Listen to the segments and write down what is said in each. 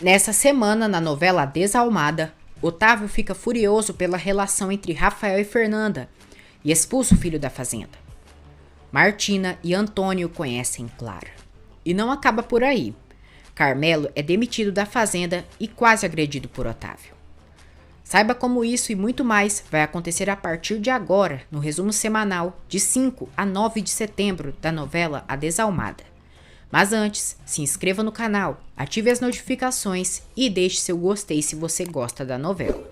Nessa semana, na novela Desalmada, Otávio fica furioso pela relação entre Rafael e Fernanda e expulsa o filho da fazenda. Martina e Antônio conhecem Clara. E não acaba por aí. Carmelo é demitido da fazenda e quase agredido por Otávio. Saiba como isso e muito mais vai acontecer a partir de agora no resumo semanal de 5 a 9 de setembro da novela A Desalmada. Mas antes, se inscreva no canal, ative as notificações e deixe seu gostei se você gosta da novela.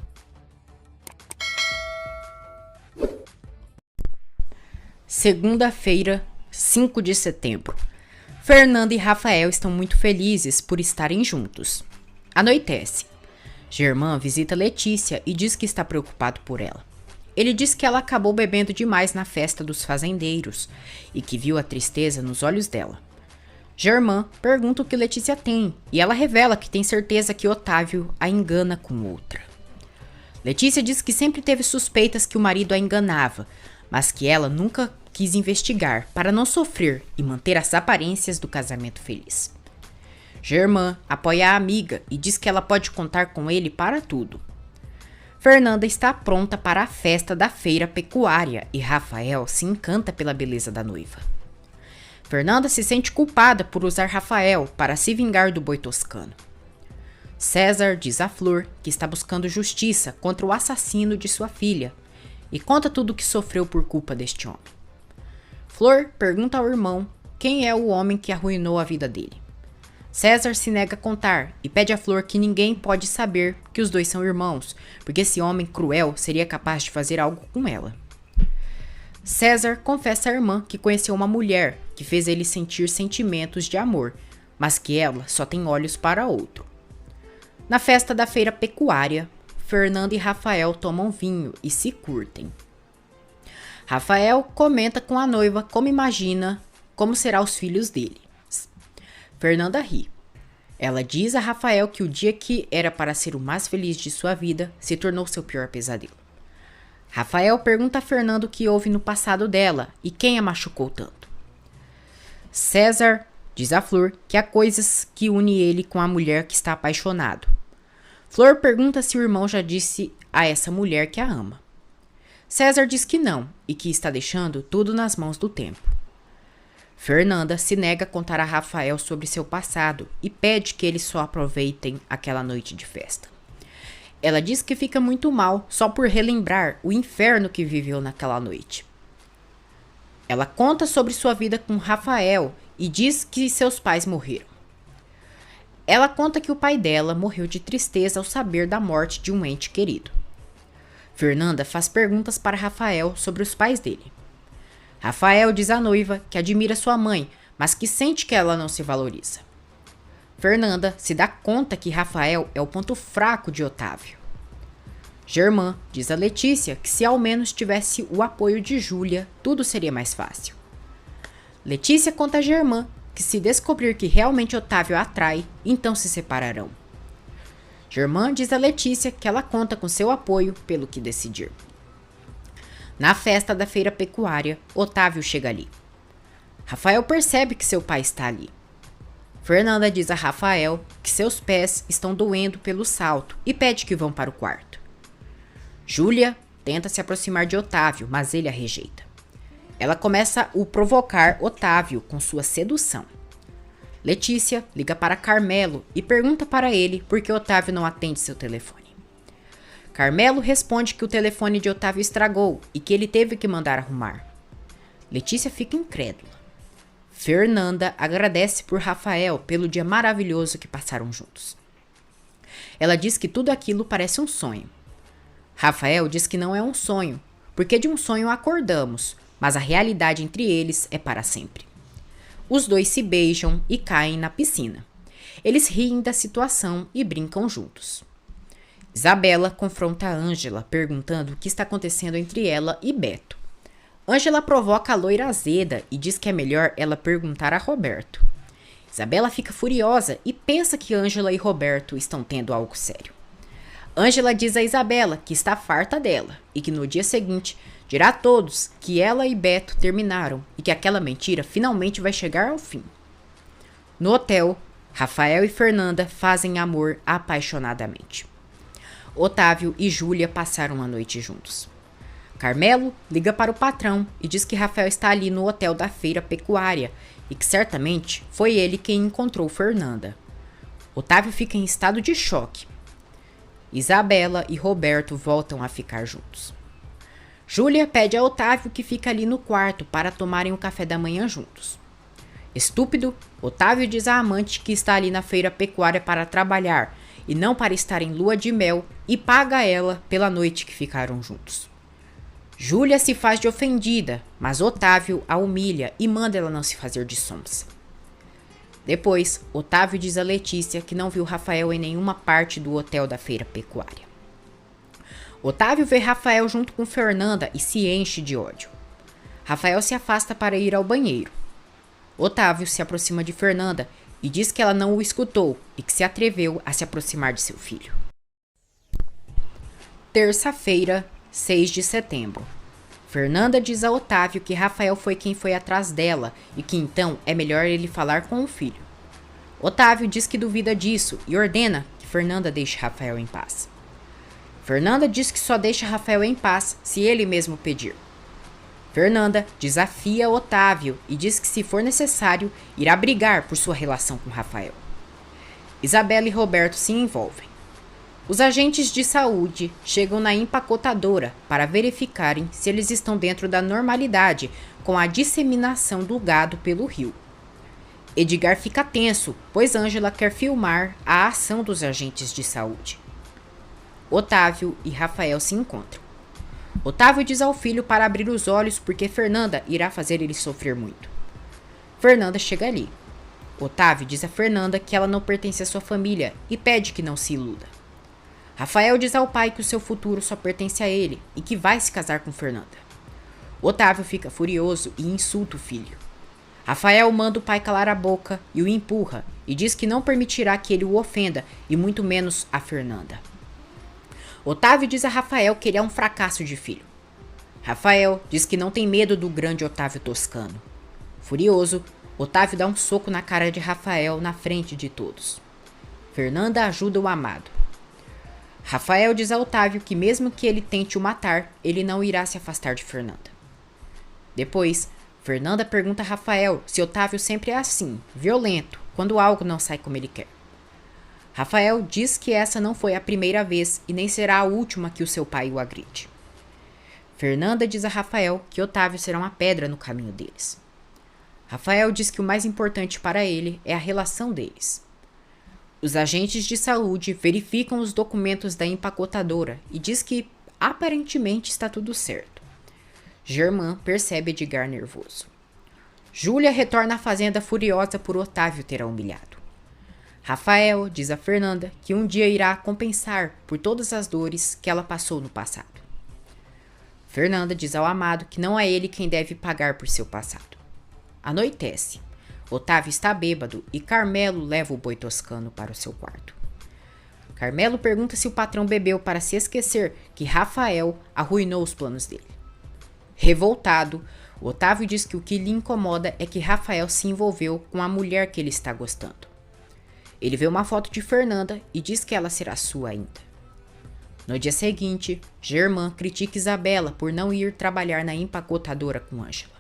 Segunda-feira, 5 de setembro. Fernanda e Rafael estão muito felizes por estarem juntos. Anoitece. Germán visita Letícia e diz que está preocupado por ela. Ele diz que ela acabou bebendo demais na festa dos fazendeiros e que viu a tristeza nos olhos dela. Germán pergunta o que Letícia tem e ela revela que tem certeza que Otávio a engana com outra. Letícia diz que sempre teve suspeitas que o marido a enganava, mas que ela nunca quis investigar para não sofrer e manter as aparências do casamento feliz. Germán apoia a amiga e diz que ela pode contar com ele para tudo. Fernanda está pronta para a festa da feira pecuária e Rafael se encanta pela beleza da noiva. Fernanda se sente culpada por usar Rafael para se vingar do boi toscano. César diz a Flor que está buscando justiça contra o assassino de sua filha e conta tudo o que sofreu por culpa deste homem. Flor pergunta ao irmão quem é o homem que arruinou a vida dele. César se nega a contar e pede a Flor que ninguém pode saber que os dois são irmãos, porque esse homem cruel seria capaz de fazer algo com ela. César confessa à irmã que conheceu uma mulher que fez ele sentir sentimentos de amor, mas que ela só tem olhos para outro. Na festa da feira pecuária, Fernanda e Rafael tomam vinho e se curtem. Rafael comenta com a noiva como imagina como serão os filhos dele. Fernanda ri. Ela diz a Rafael que o dia que era para ser o mais feliz de sua vida se tornou seu pior pesadelo. Rafael pergunta a Fernanda o que houve no passado dela e quem a machucou tanto. César diz a Flor que há coisas que unem ele com a mulher que está apaixonado. Flor pergunta se o irmão já disse a essa mulher que a ama. César diz que não e que está deixando tudo nas mãos do tempo. Fernanda se nega a contar a Rafael sobre seu passado e pede que eles só aproveitem aquela noite de festa. Ela diz que fica muito mal só por relembrar o inferno que viveu naquela noite. Ela conta sobre sua vida com Rafael e diz que seus pais morreram. Ela conta que o pai dela morreu de tristeza ao saber da morte de um ente querido. Fernanda faz perguntas para Rafael sobre os pais dele. Rafael diz à noiva que admira sua mãe, mas que sente que ela não se valoriza. Fernanda se dá conta que Rafael é o ponto fraco de Otávio. Germán diz a Letícia que se ao menos tivesse o apoio de Júlia, tudo seria mais fácil. Letícia conta a Germán que se descobrir que realmente Otávio a atrai, então se separarão. Germán diz a Letícia que ela conta com seu apoio pelo que decidir. Na festa da feira pecuária, Otávio chega ali. Rafael percebe que seu pai está ali. Fernanda diz a Rafael que seus pés estão doendo pelo salto e pede que vão para o quarto. Júlia tenta se aproximar de Otávio, mas ele a rejeita. Ela começa a provocar Otávio com sua sedução. Letícia liga para Carmelo e pergunta para ele por que Otávio não atende seu telefone. Carmelo responde que o telefone de Otávio estragou e que ele teve que mandar arrumar. Letícia fica incrédula. Fernanda agradece por Rafael pelo dia maravilhoso que passaram juntos. Ela diz que tudo aquilo parece um sonho. Rafael diz que não é um sonho, porque de um sonho acordamos, mas a realidade entre eles é para sempre. Os dois se beijam e caem na piscina. Eles riem da situação e brincam juntos. Isabela confronta a Ângela, perguntando o que está acontecendo entre ela e Beto. Ângela provoca a loira azeda e diz que é melhor ela perguntar a Roberto. Isabela fica furiosa e pensa que Ângela e Roberto estão tendo algo sério. Ângela diz a Isabela que está farta dela e que no dia seguinte dirá a todos que ela e Beto terminaram e que aquela mentira finalmente vai chegar ao fim. No hotel, Rafael e Fernanda fazem amor apaixonadamente. Otávio e Júlia passaram a noite juntos. Carmelo liga para o patrão e diz que Rafael está ali no hotel da feira pecuária e que certamente foi ele quem encontrou Fernanda. Otávio fica em estado de choque. Isabela e Roberto voltam a ficar juntos. Júlia pede a Otávio que fique ali no quarto para tomarem o café da manhã juntos. Estúpido, Otávio diz à amante que está ali na feira pecuária para trabalhar e não para estar em lua de mel e paga ela pela noite que ficaram juntos. Júlia se faz de ofendida, mas Otávio a humilha e manda ela não se fazer de sonsa. Depois, Otávio diz a Letícia que não viu Rafael em nenhuma parte do hotel da feira pecuária. Otávio vê Rafael junto com Fernanda e se enche de ódio. Rafael se afasta para ir ao banheiro. Otávio se aproxima de Fernanda e diz que ela não o escutou e que se atreveu a se aproximar de seu filho. Terça-feira, 6 de setembro. Fernanda diz a Otávio que Rafael foi quem foi atrás dela e que então é melhor ele falar com o filho. Otávio diz que duvida disso e ordena que Fernanda deixe Rafael em paz. Fernanda diz que só deixa Rafael em paz se ele mesmo pedir. Fernanda desafia Otávio e diz que se for necessário, irá brigar por sua relação com Rafael. Isabela e Roberto se envolvem. Os agentes de saúde chegam na empacotadora para verificarem se eles estão dentro da normalidade com a disseminação do gado pelo rio. Edgar fica tenso, pois Ângela quer filmar a ação dos agentes de saúde. Otávio e Rafael se encontram. Otávio diz ao filho para abrir os olhos porque Fernanda irá fazer ele sofrer muito. Fernanda chega ali. Otávio diz a Fernanda que ela não pertence à sua família e pede que não se iluda. Rafael diz ao pai que o seu futuro só pertence a ele e que vai se casar com Fernanda. Otávio fica furioso e insulta o filho. Rafael manda o pai calar a boca e o empurra e diz que não permitirá que ele o ofenda e muito menos a Fernanda. Otávio diz a Rafael que ele é um fracasso de filho. Rafael diz que não tem medo do grande Otávio Toscano. Furioso, Otávio dá um soco na cara de Rafael na frente de todos. Fernanda ajuda o amado. Rafael diz a Otávio que mesmo que ele tente o matar, ele não irá se afastar de Fernanda. Depois, Fernanda pergunta a Rafael se Otávio sempre é assim, violento, quando algo não sai como ele quer. Rafael diz que essa não foi a primeira vez e nem será a última que o seu pai o agride. Fernanda diz a Rafael que Otávio será uma pedra no caminho deles. Rafael diz que o mais importante para ele é a relação deles. Os agentes de saúde verificam os documentos da empacotadora e diz que aparentemente está tudo certo. Germán percebe Edgar nervoso. Júlia retorna à fazenda furiosa por Otávio ter a humilhado. Rafael diz a Fernanda que um dia irá compensar por todas as dores que ela passou no passado. Fernanda diz ao amado que não é ele quem deve pagar por seu passado. Anoitece. Otávio está bêbado e Carmelo leva o boi toscano para o seu quarto. Carmelo pergunta se o patrão bebeu para se esquecer que Rafael arruinou os planos dele. Revoltado, Otávio diz que o que lhe incomoda é que Rafael se envolveu com a mulher que ele está gostando. Ele vê uma foto de Fernanda e diz que ela será sua ainda. No dia seguinte, Germán critica Isabela por não ir trabalhar na empacotadora com Ângela.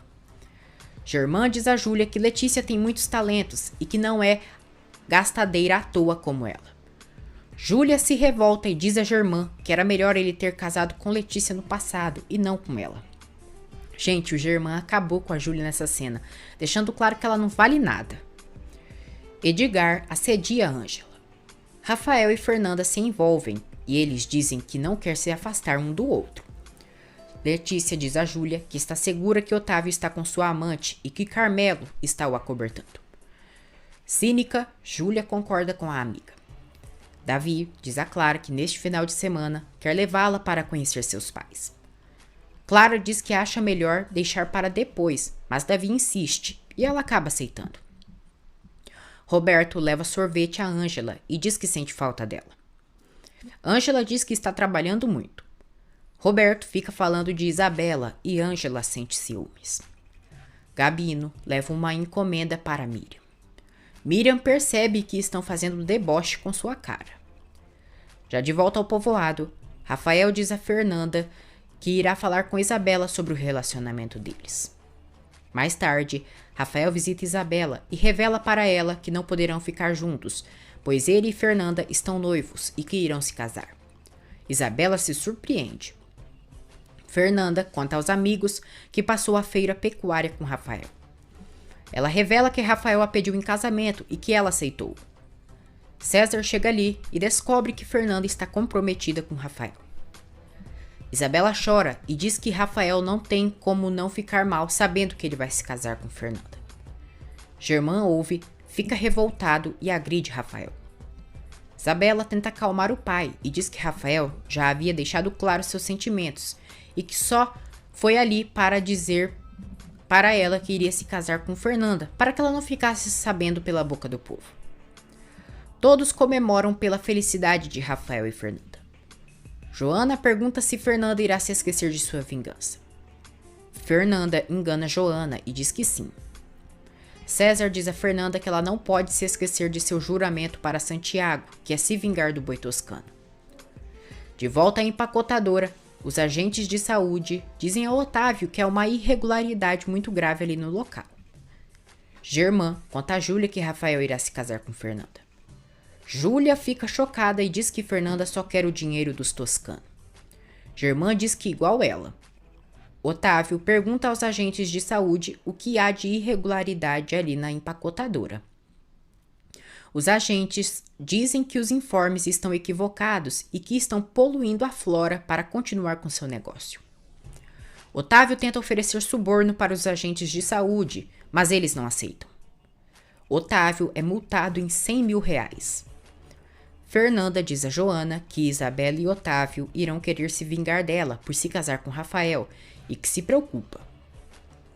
Germán diz a Júlia que Letícia tem muitos talentos e que não é gastadeira à toa como ela. Júlia se revolta e diz a Germán que era melhor ele ter casado com Letícia no passado e não com ela. Gente, o Germán acabou com a Júlia nessa cena, deixando claro que ela não vale nada. Edgar assedia Ângela. Rafael e Fernanda se envolvem e eles dizem que não quer se afastar um do outro. Letícia diz a Júlia que está segura que Otávio está com sua amante e que Carmelo está o acobertando. Cínica, Júlia concorda com a amiga. Davi diz a Clara que neste final de semana quer levá-la para conhecer seus pais. Clara diz que acha melhor deixar para depois, mas Davi insiste e ela acaba aceitando. Roberto leva sorvete a Ângela e diz que sente falta dela. Ângela diz que está trabalhando muito. Roberto fica falando de Isabela e Ângela sente ciúmes. Gabino leva uma encomenda para Miriam. Miriam percebe que estão fazendo deboche com sua cara. Já de volta ao povoado, Rafael diz a Fernanda que irá falar com Isabela sobre o relacionamento deles. Mais tarde, Rafael visita Isabela e revela para ela que não poderão ficar juntos, pois ele e Fernanda estão noivos e que irão se casar. Isabela se surpreende. Fernanda conta aos amigos que passou a feira pecuária com Rafael. Ela revela que Rafael a pediu em casamento e que ela aceitou. César chega ali e descobre que Fernanda está comprometida com Rafael. Isabela chora e diz que Rafael não tem como não ficar mal sabendo que ele vai se casar com Fernanda. Germán ouve, fica revoltado e agride Rafael. Isabela tenta acalmar o pai e diz que Rafael já havia deixado claro seus sentimentos e que só foi ali para dizer para ela que iria se casar com Fernanda, para que ela não ficasse sabendo pela boca do povo. Todos comemoram pela felicidade de Rafael e Fernanda. Joana pergunta se Fernanda irá se esquecer de sua vingança. Fernanda engana Joana e diz que sim. César diz a Fernanda que ela não pode se esquecer de seu juramento para Santiago, que é se vingar do boi toscano. De volta à empacotadora, os agentes de saúde dizem a Otávio que há uma irregularidade muito grave ali no local. Germán conta a Júlia que Rafael irá se casar com Fernanda. Júlia fica chocada e diz que Fernanda só quer o dinheiro dos toscanos. Germán diz que igual ela. Otávio pergunta aos agentes de saúde o que há de irregularidade ali na empacotadora. Os agentes dizem que os informes estão equivocados e que estão poluindo a flora para continuar com seu negócio. Otávio tenta oferecer suborno para os agentes de saúde, mas eles não aceitam. Otávio é multado em R$100 mil. Fernanda diz a Joana que Isabela e Otávio irão querer se vingar dela por se casar com Rafael e que se preocupa.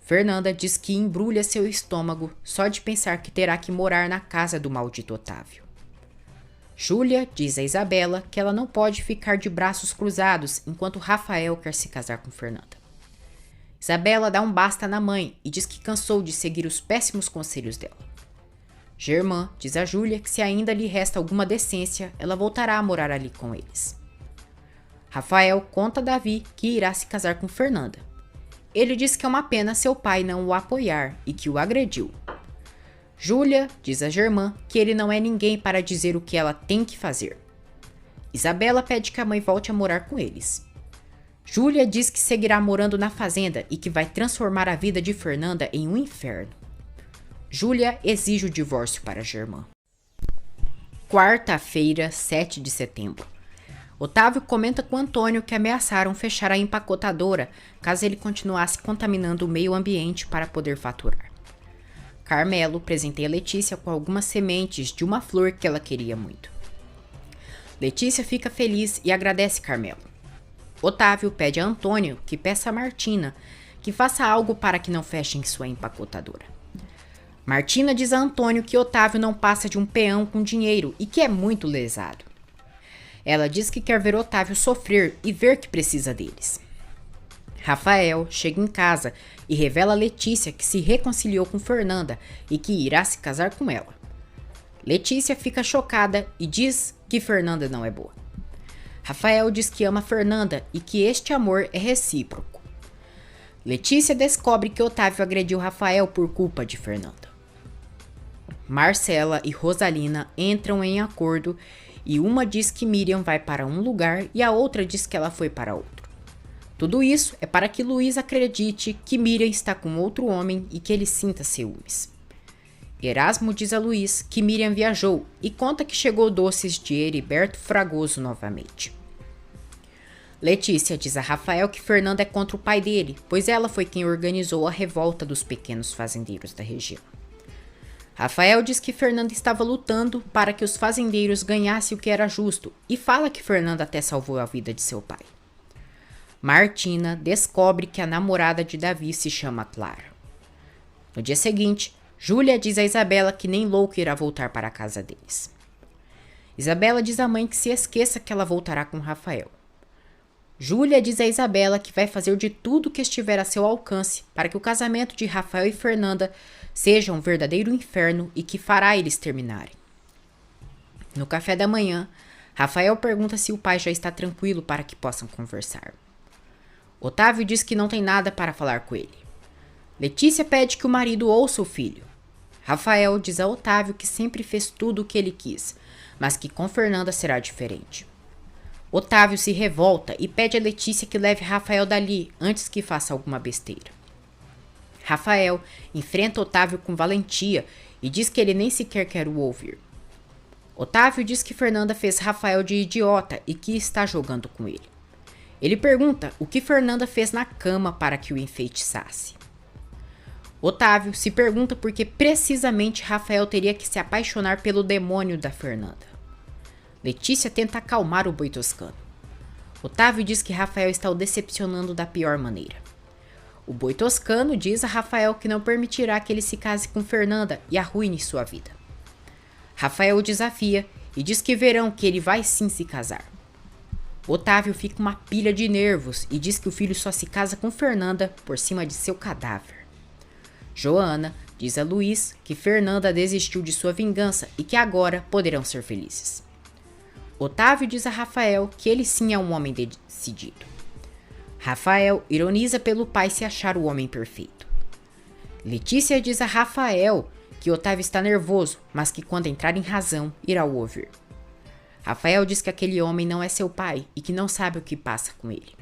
Fernanda diz que embrulha seu estômago só de pensar que terá que morar na casa do maldito Otávio. Júlia diz a Isabela que ela não pode ficar de braços cruzados enquanto Rafael quer se casar com Fernanda. Isabela dá um basta na mãe e diz que cansou de seguir os péssimos conselhos dela. Germán diz a Júlia que se ainda lhe resta alguma decência, ela voltará a morar ali com eles. Rafael conta a Davi que irá se casar com Fernanda. Ele diz que é uma pena seu pai não o apoiar e que o agrediu. Júlia diz a Germán que ele não é ninguém para dizer o que ela tem que fazer. Isabela pede que a mãe volte a morar com eles. Júlia diz que seguirá morando na fazenda e que vai transformar a vida de Fernanda em um inferno. Júlia exige o divórcio para Germán. Quarta-feira, 7 de setembro. Otávio comenta com Antônio que ameaçaram fechar a empacotadora caso ele continuasse contaminando o meio ambiente para poder faturar. Carmelo presenteia Letícia com algumas sementes de uma flor que ela queria muito. Letícia fica feliz e agradece Carmelo. Otávio pede a Antônio que peça a Martina que faça algo para que não fechem sua empacotadora. Martina diz a Antônio que Otávio não passa de um peão com dinheiro e que é muito lesado. Ela diz que quer ver Otávio sofrer e ver que precisa deles. Rafael chega em casa e revela a Letícia que se reconciliou com Fernanda e que irá se casar com ela. Letícia fica chocada e diz que Fernanda não é boa. Rafael diz que ama Fernanda e que este amor é recíproco. Letícia descobre que Otávio agrediu Rafael por culpa de Fernanda. Marcela e Rosalina entram em acordo e uma diz que Miriam vai para um lugar e a outra diz que ela foi para outro. Tudo isso é para que Luiz acredite que Miriam está com outro homem e que ele sinta ciúmes. Erasmo diz a Luiz que Miriam viajou e conta que chegou doces de Heriberto Fragoso novamente. Letícia diz a Rafael que Fernanda é contra o pai dele, pois ela foi quem organizou a revolta dos pequenos fazendeiros da região. Rafael diz que Fernanda estava lutando para que os fazendeiros ganhassem o que era justo e fala que Fernanda até salvou a vida de seu pai. Martina descobre que a namorada de Davi se chama Clara. No dia seguinte, Júlia diz a Isabela que nem louca irá voltar para a casa deles. Isabela diz à mãe que se esqueça que ela voltará com Rafael. Júlia diz a Isabela que vai fazer de tudo que estiver a seu alcance para que o casamento de Rafael e Fernanda seja um verdadeiro inferno e que fará eles terminarem. No café da manhã, Rafael pergunta se o pai já está tranquilo para que possam conversar. Otávio diz que não tem nada para falar com ele. Letícia pede que o marido ouça o filho. Rafael diz a Otávio que sempre fez tudo o que ele quis, mas que com Fernanda será diferente. Otávio se revolta e pede a Letícia que leve Rafael dali antes que faça alguma besteira. Rafael enfrenta Otávio com valentia e diz que ele nem sequer quer o ouvir. Otávio diz que Fernanda fez Rafael de idiota e que está jogando com ele. Ele pergunta o que Fernanda fez na cama para que o enfeitiçasse. Otávio se pergunta por que precisamente Rafael teria que se apaixonar pelo demônio da Fernanda. Letícia tenta acalmar o boi toscano. Otávio diz que Rafael está o decepcionando da pior maneira. O boi toscano diz a Rafael que não permitirá que ele se case com Fernanda e arruine sua vida. Rafael o desafia e diz que verão que ele vai sim se casar. Otávio fica uma pilha de nervos e diz que o filho só se casa com Fernanda por cima de seu cadáver. Joana diz a Luiz que Fernanda desistiu de sua vingança e que agora poderão ser felizes. Otávio diz a Rafael que ele sim é um homem decidido. Rafael ironiza pelo pai se achar o homem perfeito. Letícia diz a Rafael que Otávio está nervoso, mas que quando entrar em razão, irá o ouvir. Rafael diz que aquele homem não é seu pai e que não sabe o que passa com ele.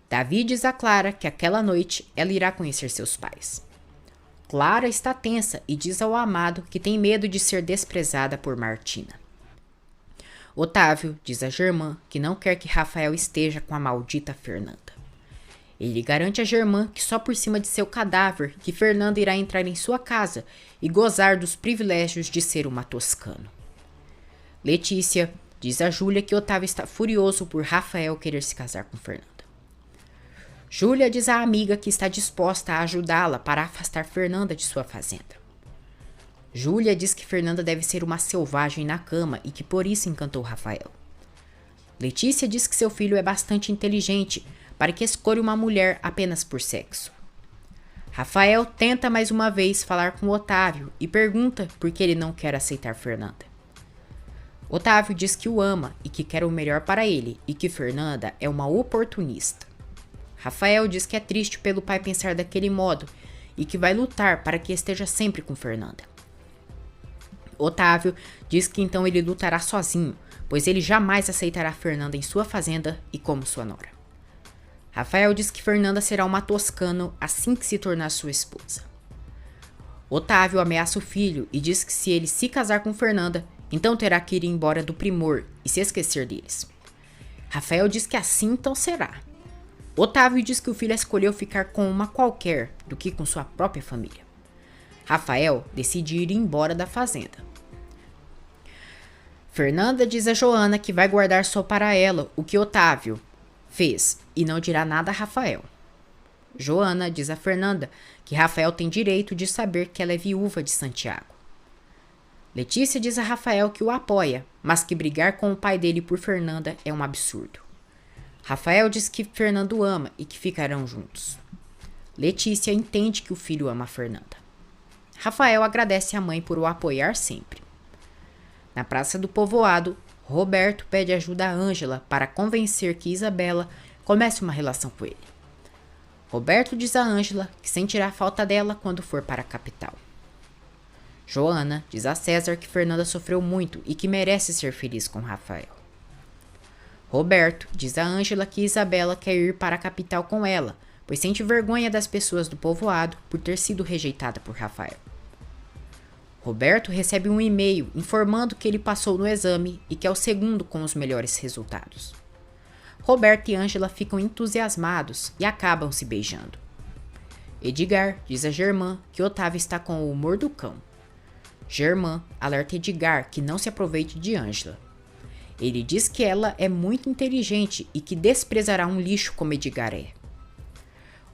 Davi diz a Clara que aquela noite ela irá conhecer seus pais. Clara está tensa e diz ao amado que tem medo de ser desprezada por Martina. Otávio diz a Germã que não quer que Rafael esteja com a maldita Fernanda. Ele garante a Germã que só por cima de seu cadáver que Fernanda irá entrar em sua casa e gozar dos privilégios de ser uma toscano. Letícia diz a Júlia que Otávio está furioso por Rafael querer se casar com Fernanda. Júlia diz à amiga que está disposta a ajudá-la para afastar Fernanda de sua fazenda. Júlia diz que Fernanda deve ser uma selvagem na cama e que por isso encantou Rafael. Letícia diz que seu filho é bastante inteligente para que escolha uma mulher apenas por sexo. Rafael tenta mais uma vez falar com Otávio e pergunta por que ele não quer aceitar Fernanda. Otávio diz que o ama e que quer o melhor para ele e que Fernanda é uma oportunista. Rafael diz que é triste pelo pai pensar daquele modo e que vai lutar para que esteja sempre com Fernanda. Otávio diz que então ele lutará sozinho, pois ele jamais aceitará Fernanda em sua fazenda e como sua nora. Rafael diz que Fernanda será uma toscano assim que se tornar sua esposa. Otávio ameaça o filho e diz que se ele se casar com Fernanda, então terá que ir embora do Primor e se esquecer deles. Rafael diz que assim então será. Otávio diz que o filho escolheu ficar com uma qualquer do que com sua própria família. Rafael decide ir embora da fazenda. Fernanda diz a Joana que vai guardar só para ela o que Otávio fez e não dirá nada a Rafael. Joana diz a Fernanda que Rafael tem direito de saber que ela é viúva de Santiago. Letícia diz a Rafael que o apoia, mas que brigar com o pai dele por Fernanda é um absurdo. Rafael diz que Fernando ama e que ficarão juntos. Letícia entende que o filho ama Fernanda. Rafael agradece à mãe por o apoiar sempre. Na praça do povoado, Roberto pede ajuda a Ângela para convencer que Isabela comece uma relação com ele. Roberto diz a Ângela que sentirá falta dela quando for para a capital. Joana diz a César que Fernanda sofreu muito e que merece ser feliz com Rafael. Roberto diz a Ângela que Isabela quer ir para a capital com ela, pois sente vergonha das pessoas do povoado por ter sido rejeitada por Rafael. Roberto recebe um e-mail informando que ele passou no exame e que é o segundo com os melhores resultados. Roberto e Ângela ficam entusiasmados e acabam se beijando. Edgar diz a Germã que Otávio está com o humor do cão. Germã alerta Edgar que não se aproveite de Ângela. Ele diz que ela é muito inteligente e que desprezará um lixo como Edgar é.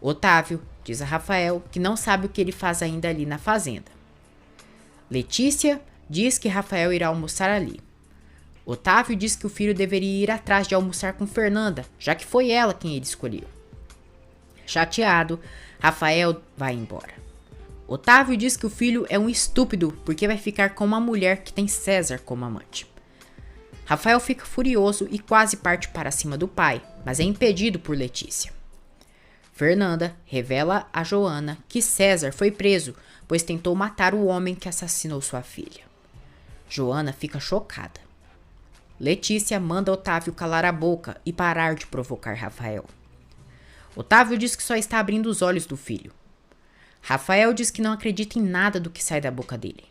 Otávio diz a Rafael que não sabe o que ele faz ainda ali na fazenda. Letícia diz que Rafael irá almoçar ali. Otávio diz que o filho deveria ir atrás de almoçar com Fernanda, já que foi ela quem ele escolheu. Chateado, Rafael vai embora. Otávio diz que o filho é um estúpido porque vai ficar com uma mulher que tem César como amante. Rafael fica furioso e quase parte para cima do pai, mas é impedido por Letícia. Fernanda revela a Joana que César foi preso, pois tentou matar o homem que assassinou sua filha. Joana fica chocada. Letícia manda Otávio calar a boca e parar de provocar Rafael. Otávio diz que só está abrindo os olhos do filho. Rafael diz que não acredita em nada do que sai da boca dele.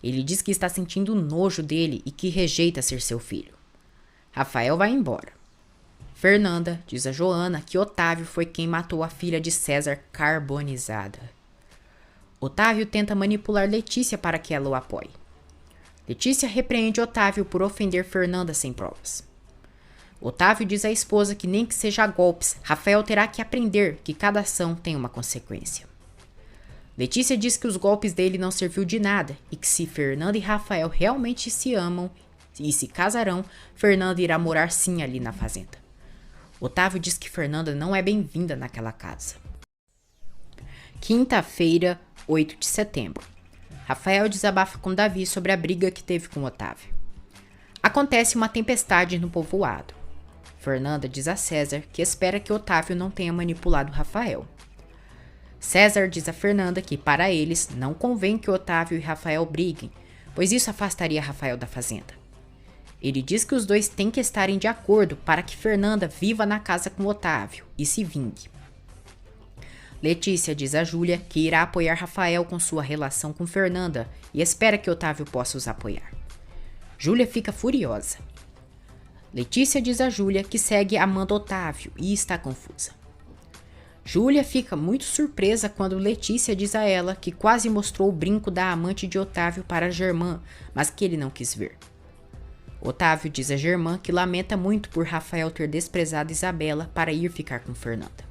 Ele diz que está sentindo nojo dele e que rejeita ser seu filho. Rafael vai embora. Fernanda diz a Joana que Otávio foi quem matou a filha de César carbonizada. Otávio tenta manipular Letícia para que ela o apoie. Letícia repreende Otávio por ofender Fernanda sem provas. Otávio diz à esposa que nem que seja a golpes, Rafael terá que aprender que cada ação tem uma consequência. Letícia diz que os golpes dele não serviu de nada e que se Fernanda e Rafael realmente se amam e se casarão, Fernanda irá morar sim ali na fazenda. Otávio diz que Fernanda não é bem-vinda naquela casa. Quinta-feira, 8 de setembro. Rafael desabafa com Davi sobre a briga que teve com Otávio. Acontece uma tempestade no povoado. Fernanda diz a César que espera que Otávio não tenha manipulado Rafael. César diz a Fernanda que para eles não convém que Otávio e Rafael briguem, pois isso afastaria Rafael da fazenda. Ele diz que os dois têm que estarem de acordo para que Fernanda viva na casa com Otávio e se vingue. Letícia diz a Júlia que irá apoiar Rafael com sua relação com Fernanda e espera que Otávio possa os apoiar. Júlia fica furiosa. Letícia diz a Júlia que segue amando Otávio e está confusa. Júlia fica muito surpresa quando Letícia diz a ela que quase mostrou o brinco da amante de Otávio para Germã, mas que ele não quis ver. Otávio diz a Germã que lamenta muito por Rafael ter desprezado Isabela para ir ficar com Fernanda.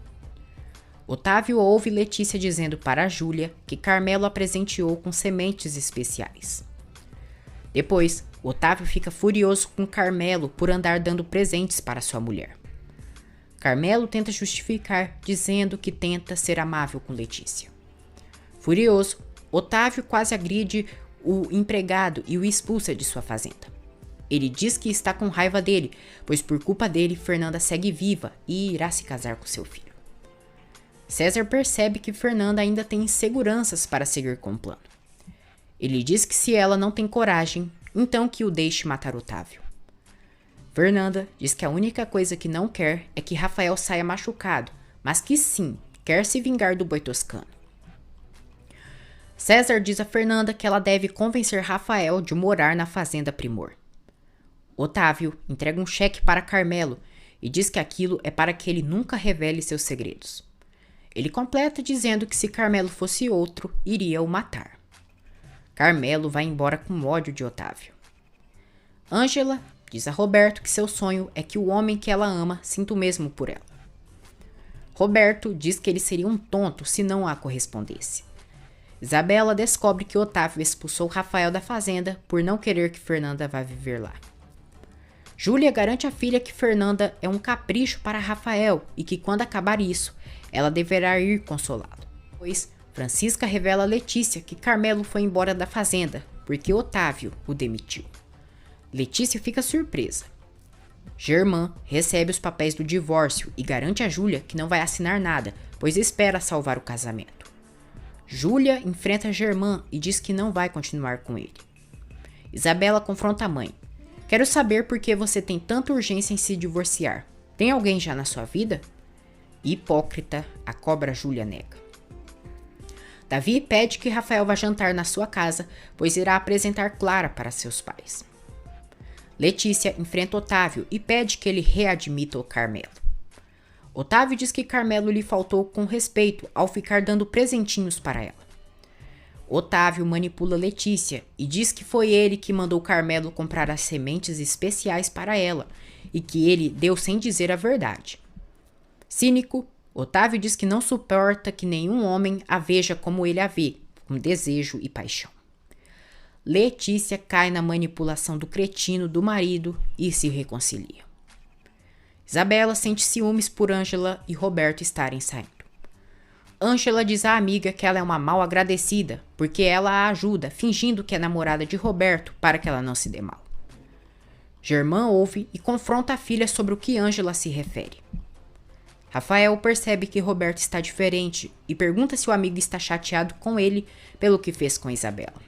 Otávio ouve Letícia dizendo para Júlia que Carmelo a presenteou com sementes especiais. Depois, Otávio fica furioso com Carmelo por andar dando presentes para sua mulher. Carmelo tenta justificar, dizendo que tenta ser amável com Letícia. Furioso, Otávio quase agride o empregado e o expulsa de sua fazenda. Ele diz que está com raiva dele, pois por culpa dele, Fernanda segue viva e irá se casar com seu filho. César percebe que Fernanda ainda tem inseguranças para seguir com o plano. Ele diz que se ela não tem coragem, então que o deixe matar Otávio. Fernanda diz que a única coisa que não quer é que Rafael saia machucado, mas que sim, quer se vingar do boi toscano. César diz a Fernanda que ela deve convencer Rafael de morar na fazenda Primor. Otávio entrega um cheque para Carmelo e diz que aquilo é para que ele nunca revele seus segredos. Ele completa dizendo que se Carmelo fosse outro, iria o matar. Carmelo vai embora com ódio de Otávio. Ângela diz a Roberto que seu sonho é que o homem que ela ama sinta o mesmo por ela. Roberto diz que ele seria um tonto se não a correspondesse. Isabela descobre que Otávio expulsou Rafael da fazenda por não querer que Fernanda vá viver lá. Júlia garante à filha que Fernanda é um capricho para Rafael e que quando acabar isso, ela deverá ir consolá-lo. Depois, Francisca revela a Letícia que Carmelo foi embora da fazenda porque Otávio o demitiu. Letícia fica surpresa. Germã recebe os papéis do divórcio e garante a Júlia que não vai assinar nada, pois espera salvar o casamento. Júlia enfrenta Germã e diz que não vai continuar com ele. Isabela confronta a mãe. Quero saber por que você tem tanta urgência em se divorciar. Tem alguém já na sua vida? Hipócrita, a cobra Júlia nega. Davi pede que Rafael vá jantar na sua casa, pois irá apresentar Clara para seus pais. Letícia enfrenta Otávio e pede que ele readmita o Carmelo. Otávio diz que Carmelo lhe faltou com respeito ao ficar dando presentinhos para ela. Otávio manipula Letícia e diz que foi ele que mandou Carmelo comprar as sementes especiais para ela e que ele deu sem dizer a verdade. Cínico, Otávio diz que não suporta que nenhum homem a veja como ele a vê, com desejo e paixão. Letícia cai na manipulação do cretino do marido e se reconcilia. Isabela sente ciúmes por Ângela e Roberto estarem saindo. Ângela diz à amiga que ela é uma mal agradecida, porque ela a ajuda, fingindo que é namorada de Roberto para que ela não se dê mal. Germã ouve e confronta a filha sobre o que Ângela se refere. Rafael percebe que Roberto está diferente e pergunta se o amigo está chateado com ele pelo que fez com Isabela.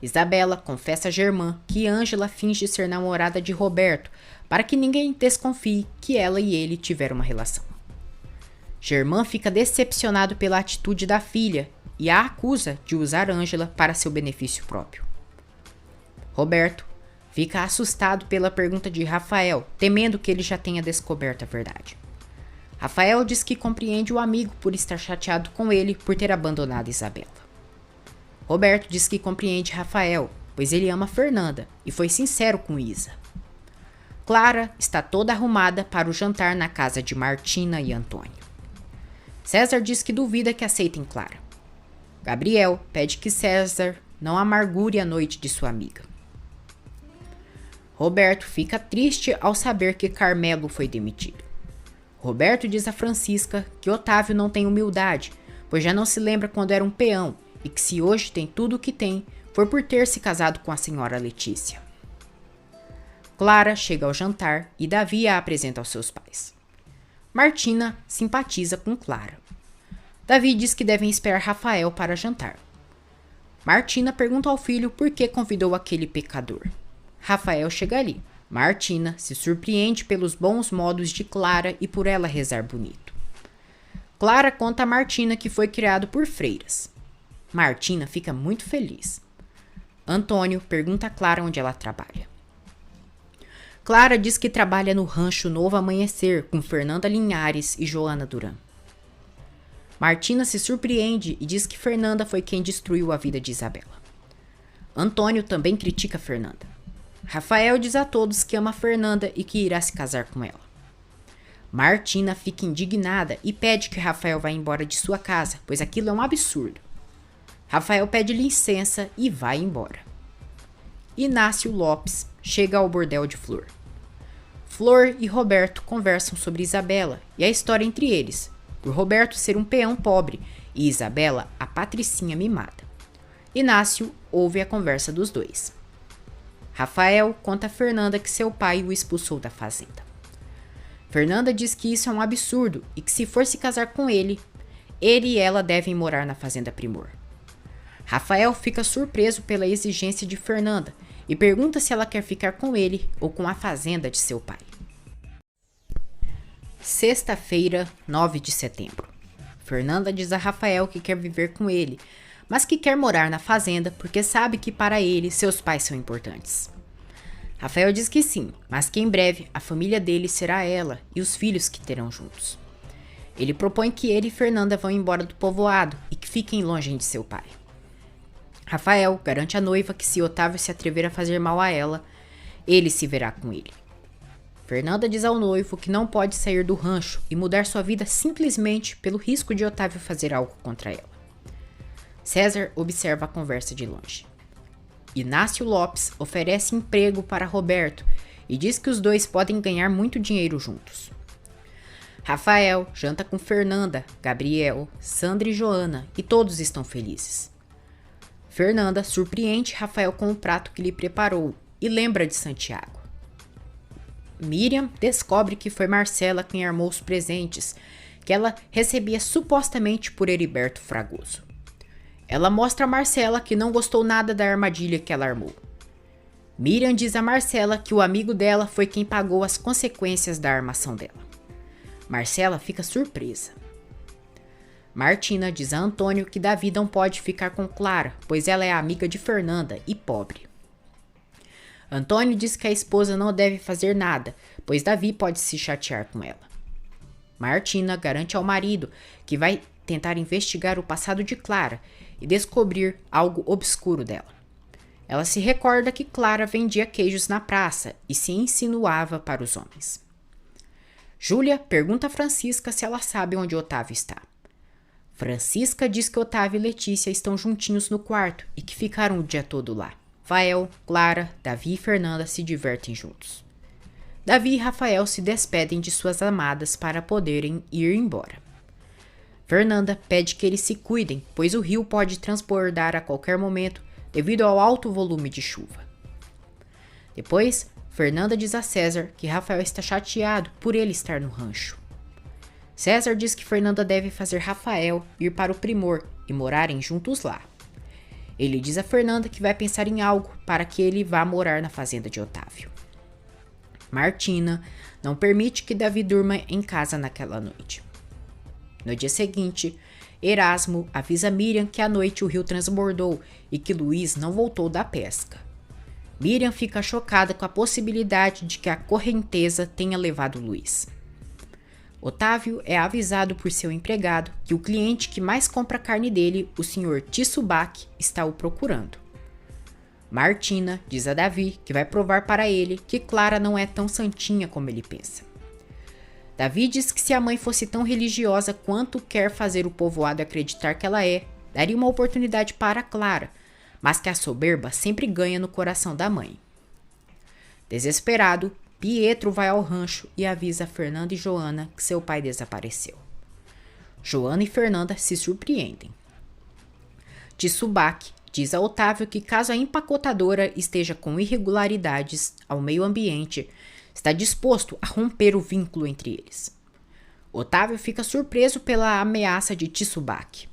Isabela confessa a Germã que Ângela finge ser namorada de Roberto para que ninguém desconfie que ela e ele tiveram uma relação. Germã fica decepcionado pela atitude da filha e a acusa de usar Ângela para seu benefício próprio. Roberto fica assustado pela pergunta de Rafael, temendo que ele já tenha descoberto a verdade. Rafael diz que compreende o amigo por estar chateado com ele por ter abandonado Isabela. Roberto diz que compreende Rafael, pois ele ama Fernanda e foi sincero com Isa. Clara está toda arrumada para o jantar na casa de Martina e Antônio. César diz que duvida que aceitem Clara. Gabriel pede que César não amargure a noite de sua amiga. Roberto fica triste ao saber que Carmelo foi demitido. Roberto diz a Francisca que Otávio não tem humildade, pois já não se lembra quando era um peão e que se hoje tem tudo o que tem, foi por ter se casado com a senhora Letícia. Clara chega ao jantar e Davi a apresenta aos seus pais. Martina simpatiza com Clara. Davi diz que devem esperar Rafael para jantar. Martina pergunta ao filho por que convidou aquele pecador. Rafael chega ali. Martina se surpreende pelos bons modos de Clara e por ela rezar bonito. Clara conta a Martina que foi criado por freiras. Martina fica muito feliz. Antônio pergunta a Clara onde ela trabalha. Clara diz que trabalha no rancho Novo Amanhecer com Fernanda Linhares e Joana Duran. Martina se surpreende e diz que Fernanda foi quem destruiu a vida de Isabela. Antônio também critica Fernanda. Rafael diz a todos que ama Fernanda e que irá se casar com ela. Martina fica indignada e pede que Rafael vá embora de sua casa, pois aquilo é um absurdo. Rafael pede licença e vai embora. Inácio Lopes chega ao bordel de Flor. Flor e Roberto conversam sobre Isabela e a história entre eles, por Roberto ser um peão pobre e Isabela a patricinha mimada. Inácio ouve a conversa dos dois. Rafael conta a Fernanda que seu pai o expulsou da fazenda. Fernanda diz que isso é um absurdo e que se for se casar com ele e ela devem morar na fazenda Primor. Rafael fica surpreso pela exigência de Fernanda e pergunta se ela quer ficar com ele ou com a fazenda de seu pai. Sexta-feira, 9 de setembro. Fernanda diz a Rafael que quer viver com ele, mas que quer morar na fazenda porque sabe que para ele seus pais são importantes. Rafael diz que sim, mas que em breve a família dele será ela e os filhos que terão juntos. Ele propõe que ele e Fernanda vão embora do povoado e que fiquem longe de seu pai. Rafael garante à noiva que se Otávio se atrever a fazer mal a ela, ele se verá com ele. Fernanda diz ao noivo que não pode sair do rancho e mudar sua vida simplesmente pelo risco de Otávio fazer algo contra ela. César observa a conversa de longe. Inácio Lopes oferece emprego para Roberto e diz que os dois podem ganhar muito dinheiro juntos. Rafael janta com Fernanda, Gabriel, Sandra e Joana e todos estão felizes. Fernanda surpreende Rafael com o prato que lhe preparou e lembra de Santiago. Miriam descobre que foi Marcela quem armou os presentes que ela recebia supostamente por Heriberto Fragoso. Ela mostra a Marcela que não gostou nada da armadilha que ela armou. Miriam diz a Marcela que o amigo dela foi quem pagou as consequências da armação dela. Marcela fica surpresa. Martina diz a Antônio que Davi não pode ficar com Clara, pois ela é amiga de Fernanda e pobre. Antônio diz que a esposa não deve fazer nada, pois Davi pode se chatear com ela. Martina garante ao marido que vai tentar investigar o passado de Clara e descobrir algo obscuro dela. Ela se recorda que Clara vendia queijos na praça e se insinuava para os homens. Júlia pergunta a Francisca se ela sabe onde Otávio está. Francisca diz que Otávio e Letícia estão juntinhos no quarto e que ficaram o dia todo lá. Rafael, Clara, Davi e Fernanda se divertem juntos. Davi e Rafael se despedem de suas amadas para poderem ir embora. Fernanda pede que eles se cuidem, pois o rio pode transbordar a qualquer momento devido ao alto volume de chuva. Depois, Fernanda diz a César que Rafael está chateado por ele estar no rancho. César diz que Fernanda deve fazer Rafael ir para o Primor e morarem juntos lá. Ele diz a Fernanda que vai pensar em algo para que ele vá morar na fazenda de Otávio. Martina não permite que Davi durma em casa naquela noite. No dia seguinte, Erasmo avisa Miriam que à noite o rio transbordou e que Luiz não voltou da pesca. Miriam fica chocada com a possibilidade de que a correnteza tenha levado Luiz. Otávio é avisado por seu empregado que o cliente que mais compra carne dele, o Sr. Tissubak, está o procurando. Martina diz a Davi que vai provar para ele que Clara não é tão santinha como ele pensa. Davi diz que se a mãe fosse tão religiosa quanto quer fazer o povoado acreditar que ela é, daria uma oportunidade para Clara, mas que a soberba sempre ganha no coração da mãe. Desesperado, Pietro vai ao rancho e avisa Fernanda e Joana que seu pai desapareceu. Joana e Fernanda se surpreendem. Tissubak diz a Otávio que caso a empacotadora esteja com irregularidades ao meio ambiente, está disposto a romper o vínculo entre eles. Otávio fica surpreso pela ameaça de Tissubak.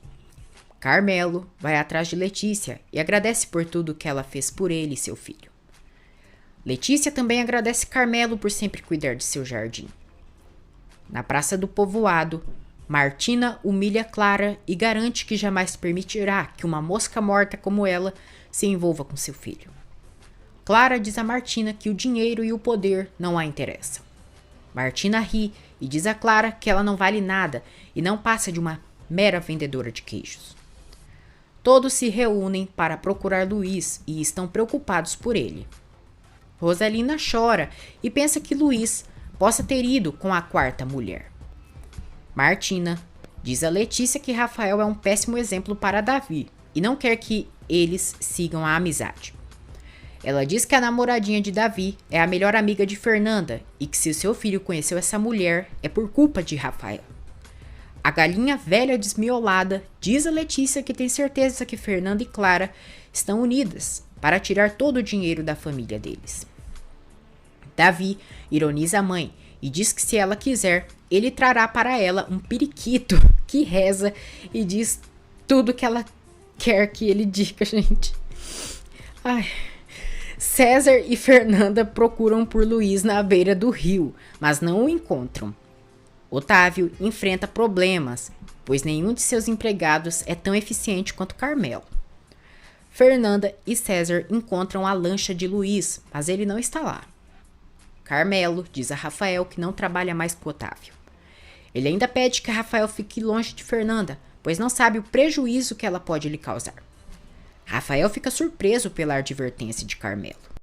Carmelo vai atrás de Letícia e agradece por tudo que ela fez por ele e seu filho. Letícia também agradece Carmelo por sempre cuidar de seu jardim. Na praça do povoado, Martina humilha Clara e garante que jamais permitirá que uma mosca morta como ela se envolva com seu filho. Clara diz a Martina que o dinheiro e o poder não a interessam. Martina ri e diz a Clara que ela não vale nada e não passa de uma mera vendedora de queijos. Todos se reúnem para procurar Luiz e estão preocupados por ele. Rosalina chora e pensa que Luiz possa ter ido com a quarta mulher. Martina diz a Letícia que Rafael é um péssimo exemplo para Davi e não quer que eles sigam a amizade. Ela diz que a namoradinha de Davi é a melhor amiga de Fernanda e que se seu filho conheceu essa mulher é por culpa de Rafael. A galinha velha desmiolada diz a Letícia que tem certeza que Fernanda e Clara estão unidas para tirar todo o dinheiro da família deles. Davi ironiza a mãe e diz que se ela quiser, ele trará para ela um periquito que reza e diz tudo que ela quer que ele diga, gente. Ai. César e Fernanda procuram por Luiz na beira do rio, mas não o encontram. Otávio enfrenta problemas, pois nenhum de seus empregados é tão eficiente quanto Carmelo. Fernanda e César encontram a lancha de Luiz, mas ele não está lá. Carmelo diz a Rafael que não trabalha mais com Otávio. Ele ainda pede que Rafael fique longe de Fernanda, pois não sabe o prejuízo que ela pode lhe causar. Rafael fica surpreso pela advertência de Carmelo.